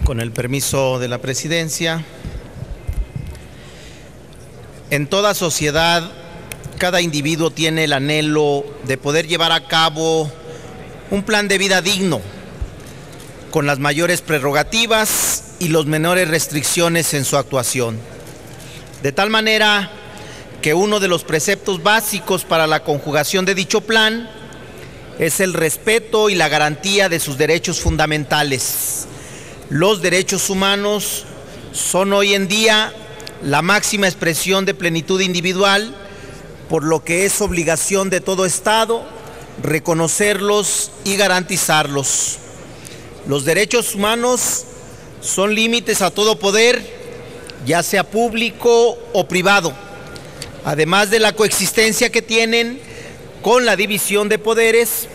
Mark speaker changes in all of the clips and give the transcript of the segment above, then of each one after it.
Speaker 1: Con el permiso de la presidencia, en toda sociedad, cada individuo tiene el anhelo de poder llevar a cabo un plan de vida digno, con las mayores prerrogativas y las menores restricciones en su actuación. De tal manera que uno de los preceptos básicos para la conjugación de dicho plan es el respeto y la garantía de sus derechos fundamentales. Los derechos humanos son hoy en día la máxima expresión de plenitud individual, por lo que es obligación de todo Estado reconocerlos y garantizarlos. Los derechos humanos son límites a todo poder, ya sea público o privado, además de la coexistencia que tienen con la división de poderes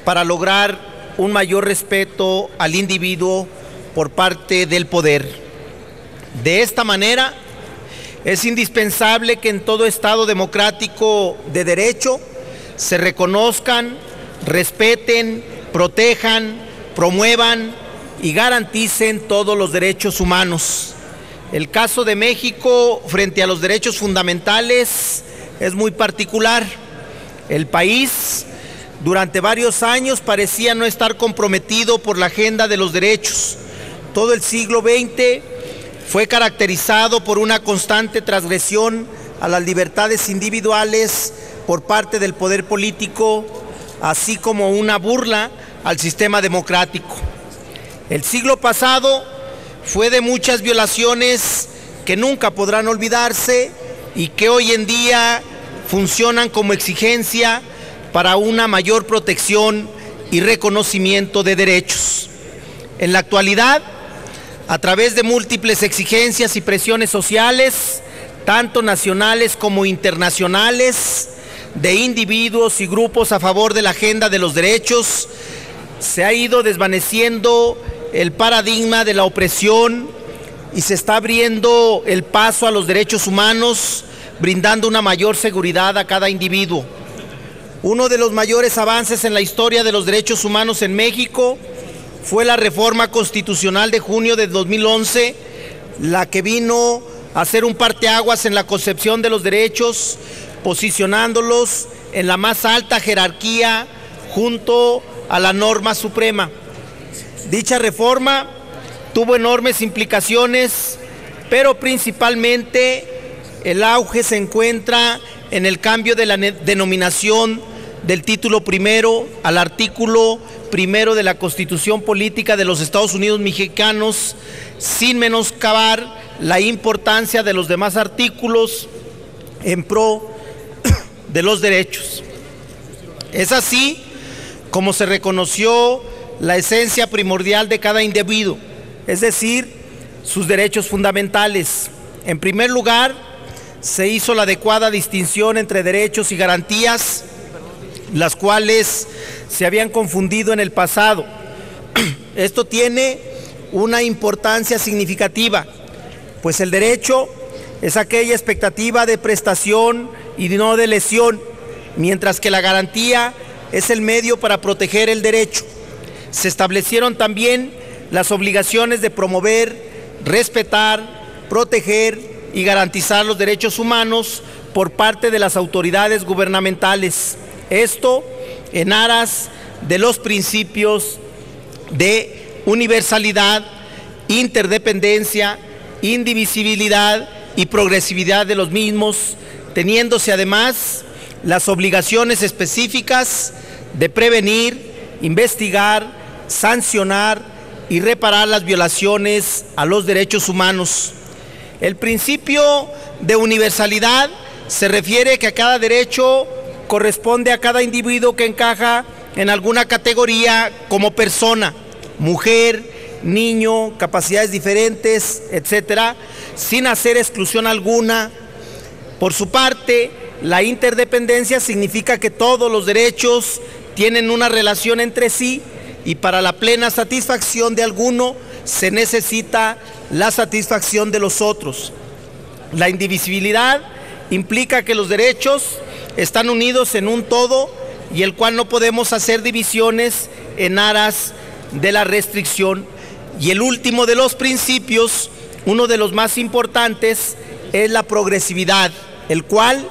Speaker 1: para lograr un mayor respeto al individuo por parte del poder. De esta manera, es indispensable que en todo Estado democrático de derecho se reconozcan, respeten, protejan, promuevan y garanticen todos los derechos humanos. El caso de México frente a los derechos fundamentales es muy particular. El país durante varios años parecía no estar comprometido por la agenda de los derechos. Todo el siglo XX fue caracterizado por una constante transgresión a las libertades individuales por parte del poder político, así como una burla al sistema democrático. El siglo pasado fue de muchas violaciones que nunca podrán olvidarse y que hoy en día funcionan como exigencia para una mayor protección y reconocimiento de derechos. En la actualidad, a través de múltiples exigencias y presiones sociales, tanto nacionales como internacionales, de individuos y grupos a favor de la agenda de los derechos, se ha ido desvaneciendo el paradigma de la opresión y se está abriendo el paso a los derechos humanos, brindando una mayor seguridad a cada individuo. Uno de los mayores avances en la historia de los derechos humanos en México fue la reforma constitucional de junio de 2011, la que vino a hacer un parteaguas en la concepción de los derechos, posicionándolos en la más alta jerarquía junto a la norma suprema. Dicha reforma tuvo enormes implicaciones, pero principalmente el auge se encuentra en el cambio de la denominación del título primero al artículo primero de la Constitución Política de los Estados Unidos Mexicanos, sin menoscabar la importancia de los demás artículos en pro de los derechos. Es así como se reconoció la esencia primordial de cada individuo, es decir, sus derechos fundamentales. En primer lugar, se hizo la adecuada distinción entre derechos y garantías, las cuales se habían confundido en el pasado. Esto tiene una importancia significativa, pues el derecho es aquella expectativa de prestación y no de lesión, mientras que la garantía es el medio para proteger el derecho. Se establecieron también las obligaciones de promover, respetar, proteger y garantizar los derechos humanos por parte de las autoridades gubernamentales. Esto en aras de los principios de universalidad, interdependencia, indivisibilidad y progresividad de los mismos, teniéndose además las obligaciones específicas de prevenir, investigar, sancionar y reparar las violaciones a los derechos humanos. El principio de universalidad se refiere que a cada derecho corresponde a cada individuo que encaja en alguna categoría como persona, mujer, niño, capacidades diferentes, etcétera, sin hacer exclusión alguna. Por su parte, la interdependencia significa que todos los derechos tienen una relación entre sí y para la plena satisfacción de alguno se necesita la satisfacción de los otros. La indivisibilidad implica que los derechos están unidos en un todo y el cual no podemos hacer divisiones en aras de la restricción. Y el último de los principios, uno de los más importantes, es la progresividad, el cual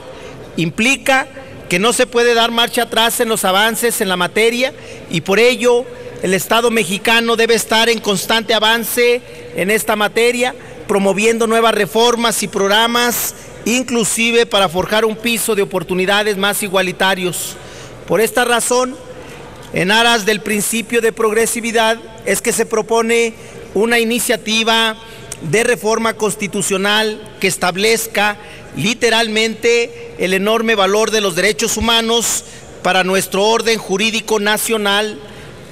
Speaker 1: implica que no se puede dar marcha atrás en los avances en la materia y por ello el Estado mexicano debe estar en constante avance en esta materia, promoviendo nuevas reformas y programas, inclusive para forjar un piso de oportunidades más igualitarios. Por esta razón, en aras del principio de progresividad, es que se propone una iniciativa de reforma constitucional que establezca literalmente el enorme valor de los derechos humanos para nuestro orden jurídico nacional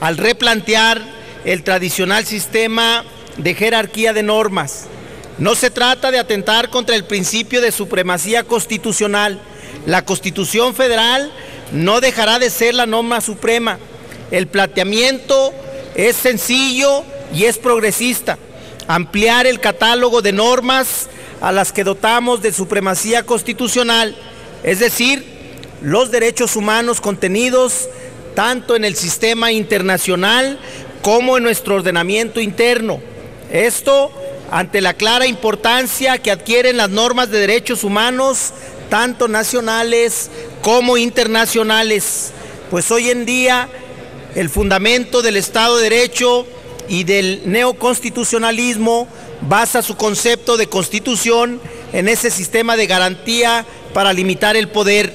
Speaker 1: al replantear el tradicional sistema de jerarquía de normas. No se trata de atentar contra el principio de supremacía constitucional. La Constitución Federal no dejará de ser la norma suprema. El planteamiento es sencillo y es progresista. Ampliar el catálogo de normas a las que dotamos de supremacía constitucional, es decir, los derechos humanos contenidos tanto en el sistema internacional como en nuestro ordenamiento interno. Esto ante la clara importancia que adquieren las normas de derechos humanos, tanto nacionales como internacionales, pues hoy en día el fundamento del Estado de Derecho y del neoconstitucionalismo basa su concepto de constitución en ese sistema de garantía para limitar el poder.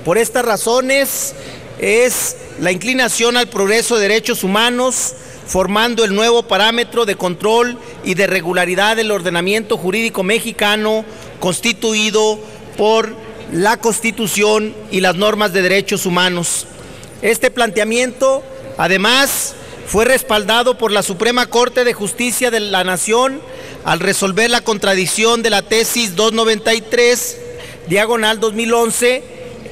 Speaker 1: Por estas razones es la inclinación al progreso de derechos humanos, formando el nuevo parámetro de control y de regularidad del ordenamiento jurídico mexicano, constituido por la Constitución y las normas de derechos humanos. Este planteamiento, además, fue respaldado por la Suprema Corte de Justicia de la Nación al resolver la contradicción de la tesis 293, diagonal 2011.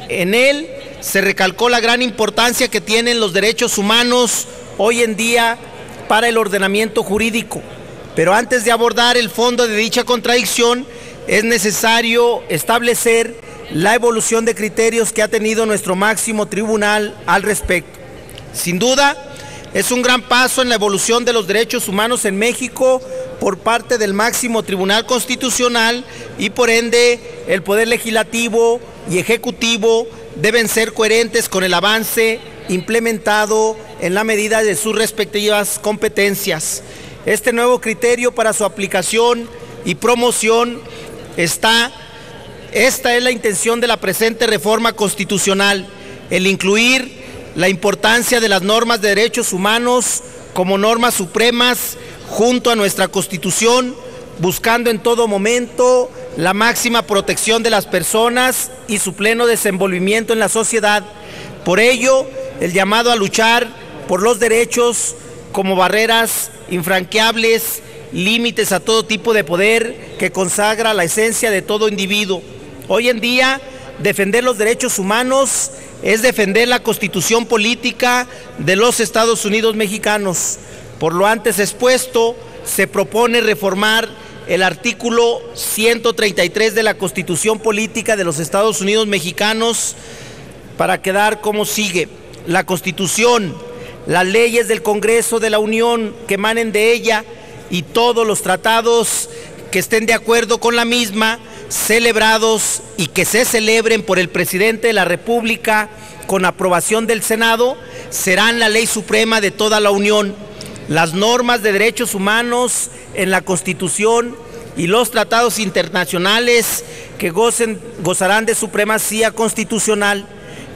Speaker 1: En él se recalcó la gran importancia que tienen los derechos humanos hoy en día para el ordenamiento jurídico. Pero antes de abordar el fondo de dicha contradicción, es necesario establecer la evolución de criterios que ha tenido nuestro máximo tribunal al respecto. Sin duda, es un gran paso en la evolución de los derechos humanos en México por parte del máximo Tribunal Constitucional y por ende el Poder Legislativo y Ejecutivo deben ser coherentes con el avance implementado en la medida de sus respectivas competencias. Este nuevo criterio para su aplicación y promoción esta es la intención de la presente reforma constitucional, el incluir la importancia de las normas de derechos humanos como normas supremas junto a nuestra Constitución, buscando en todo momento la máxima protección de las personas y su pleno desenvolvimiento en la sociedad. Por ello, el llamado a luchar por los derechos como barreras infranqueables, límites a todo tipo de poder que consagra la esencia de todo individuo. Hoy en día, defender los derechos humanos es defender la Constitución política de los Estados Unidos mexicanos. Por lo antes expuesto, se propone reformar el artículo 133 de la Constitución política de los Estados Unidos mexicanos para quedar como sigue: la Constitución, las leyes del Congreso de la Unión que emanen de ella y todos los tratados que estén de acuerdo con la misma, celebrados y que se celebren por el presidente de la República con aprobación del Senado, serán la ley suprema de toda la Unión. Las normas de derechos humanos en la Constitución y los tratados internacionales que gozarán de supremacía constitucional.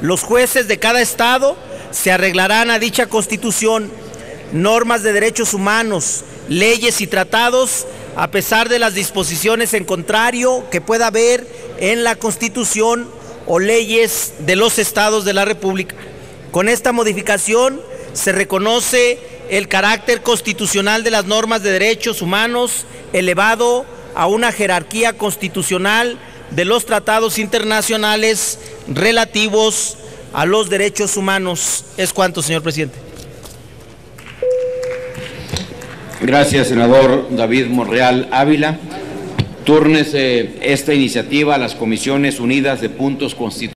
Speaker 1: Los jueces de cada estado se arreglarán a dicha Constitución. Normas de derechos humanos, leyes y tratados, a pesar de las disposiciones en contrario que pueda haber en la Constitución o leyes de los estados de la República. Con esta modificación se reconoce el carácter constitucional de las normas de derechos humanos elevado a una jerarquía constitucional de los tratados internacionales relativos a los derechos humanos. Es cuanto, señor presidente.
Speaker 2: Gracias, senador David Monreal Ávila. Túrnese esta iniciativa a las Comisiones Unidas de Puntos Constitucionales.